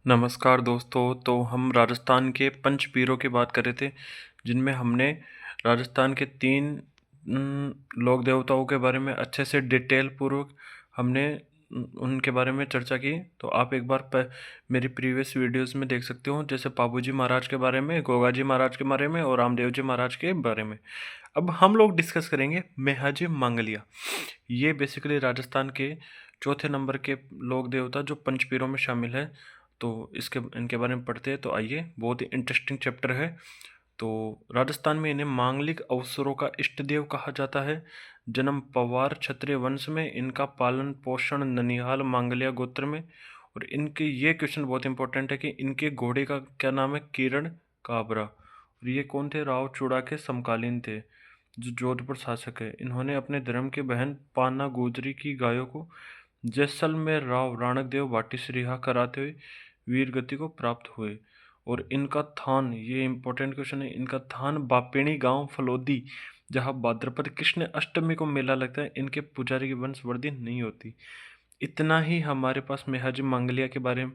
नमस्कार दोस्तों। तो हम राजस्थान के पंच पीरों की बात कर रहे थे, जिनमें हमने राजस्थान के 3 लोक देवताओं के बारे में अच्छे से डिटेल पूर्वक हमने उनके बारे में चर्चा की। तो आप एक बार मेरी प्रीवियस वीडियोस में देख सकते हो, जैसे पाबूजी महाराज के बारे में, गोगाजी महाराज के बारे में और रामदेव जी महाराज के बारे में। अब हम लोग डिस्कस करेंगे मेहाजी मांगलिया। ये बेसिकली राजस्थान के चौथे नंबर के लोक देवता जो पंचपीरों में शामिल है। तो इनके बारे में पढ़ते हैं। तो आइए, बहुत ही इंटरेस्टिंग चैप्टर है। तो राजस्थान में इन्हें मांगलिक अवसरों का इष्ट देव कहा जाता है। जन्म पवार क्षत्रिय वंश में, इनका पालन पोषण ननिहाल मांगलिया गोत्र में। और इनके ये क्वेश्चन बहुत इंपॉर्टेंट है कि इनके घोड़े का क्या नाम है? किरण काबरा। और ये कौन थे? राव चूड़ा के समकालीन थे, जो जोधपुर शासक है। इन्होंने अपने धर्म के बहन पाना गुजरी की गायों को जैसलमेर राव राणक देव भाटी से रिहा कराते हुए वीर गति को प्राप्त हुए। और इनका थान, ये इंपॉर्टेंट क्वेश्चन है, इनका थान बापेणी गांव फलोदी, जहां भाद्रपद कृष्ण अष्टमी को मेला लगता है। इनके पुजारी की वंशवृद्धि नहीं होती। इतना ही हमारे पास मेहाजी मांगलिया के बारे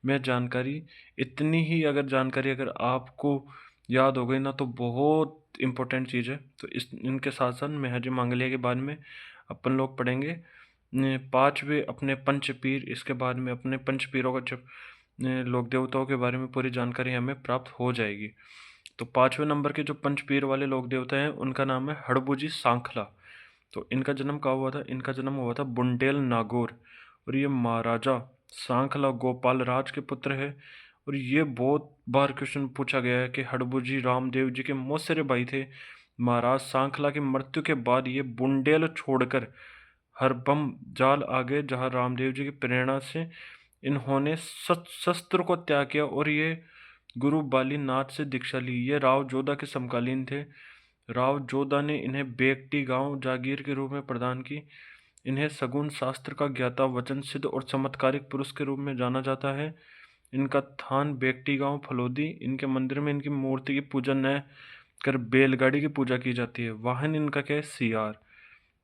में जानकारी। इतनी ही अगर जानकारी अगर आपको याद हो गई ना, तो बहुत इम्पोर्टेंट चीज़ है। तो इनके साथ साथ मेहाजी मांगलिया के बारे में अपन लोग पढ़ेंगे। पांचवे अपने पंचपीर, इसके बाद में अपने पंचपीरों का जब लोक देवताओं के बारे में पूरी जानकारी हमें प्राप्त हो जाएगी। तो पांचवें नंबर के जो पंचपीर वाले लोक देवता हैं, उनका नाम है हड़बूजी सांखला। तो इनका जन्म कहाँ हुआ था? इनका जन्म हुआ था बुंडेल नागौर। और ये महाराजा सांखला गोपाल राज के पुत्र है। और ये बहुत बार क्वेश्चन पूछा गया है कि हड़बूजी रामदेव जी के मौसेरे भाई थे। महाराज सांखला की मृत्यु के बाद ये बुंडेल छोड़कर हरबम जाल आ गए, जहाँ रामदेव जी की प्रेरणा से इन्होंने शस्त्र को त्याग किया और ये गुरु बालीनाथ से दीक्षा ली। ये राव जोधा के समकालीन थे। राव जोधा ने इन्हें बेकटी गांव जागीर के रूप में प्रदान की। इन्हें सगुन शास्त्र का ज्ञाता, वचन सिद्ध और चमत्कारिक पुरुष के रूप में जाना जाता है। इनका थान बेकटी गांव फलोदी। इनके मंदिर में इनकी मूर्ति की पूजा न कर बैलगाड़ी की पूजा की जाती है। वाहन इनका क्या है? सियार।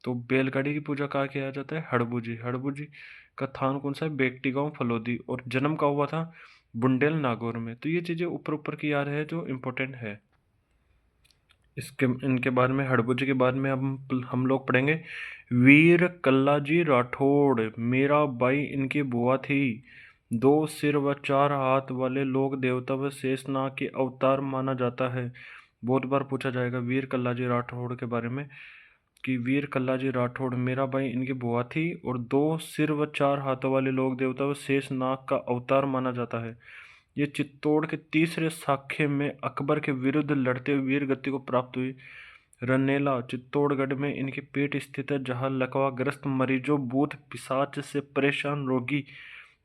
तो बैलगाड़ी की पूजा कहाँ किया जाता है? हड़बूजी। हड़बूजी का थान कौन सा है? बेकटी गांव फलोदी। और जन्म का हुआ था बुंडेल नागौर में। तो ये चीज़ें ऊपर ऊपर की याद है जो इम्पोर्टेंट है। इसके इनके बारे में, हड़बूजी के बारे में हम लोग पढ़ेंगे। वीर कल्लाजी राठौड़ मेरा बाई इनकी बुआ थी। 2 सिर व 4 हाथ वाले लोक देवता व शेषनाग के अवतार माना जाता है। बहुत बार पूछा जाएगा वीर कल्लाजी राठौड़ के बारे में कि वीर कल्लाजी राठौड़ मेरा भाई इनकी बुआ थी और 2 सिर व 4 हाथों वाले लोक देवता व शेषनाग का अवतार माना जाता है। ये चित्तौड़ के तीसरे साखे में अकबर के विरुद्ध लड़ते हुए वीर गति को प्राप्त हुई। रनेला चित्तौड़गढ़ में इनकी पीठ स्थित है, जहां लकवाग्रस्त मरीजों, भूत पिशाच से परेशान रोगी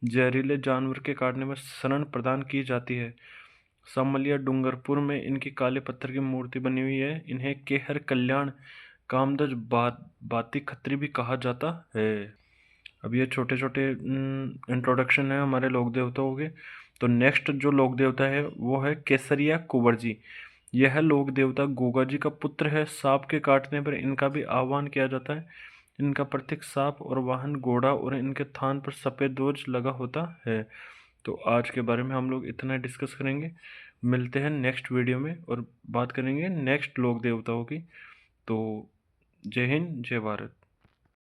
जहरीले जानवर के काटने में शरण प्रदान की जाती है। सामलिया डूंगरपुर में इनकी काले पत्थर की मूर्ति बनी हुई है। इन्हें केहर कल्याण कामदज बाती खत्री भी कहा जाता है। अब ये छोटे छोटे इंट्रोडक्शन है हमारे लोक देवताओं के। तो नेक्स्ट जो लोक देवता है वो है केसरिया कुंवर जी। यह लोक देवता गोगा जी का पुत्र है। सांप के काटने पर इनका भी आह्वान किया जाता है। इनका प्रतीक सांप और वाहन घोड़ा और इनके थान पर सफ़ेद ध्वज लगा होता है। तो आज के बारे में हम लोग इतना डिस्कस करेंगे। मिलते हैं नेक्स्ट वीडियो में और बात करेंगे नेक्स्ट लोक देवताओं की। तो जय हिंद, जय भारत।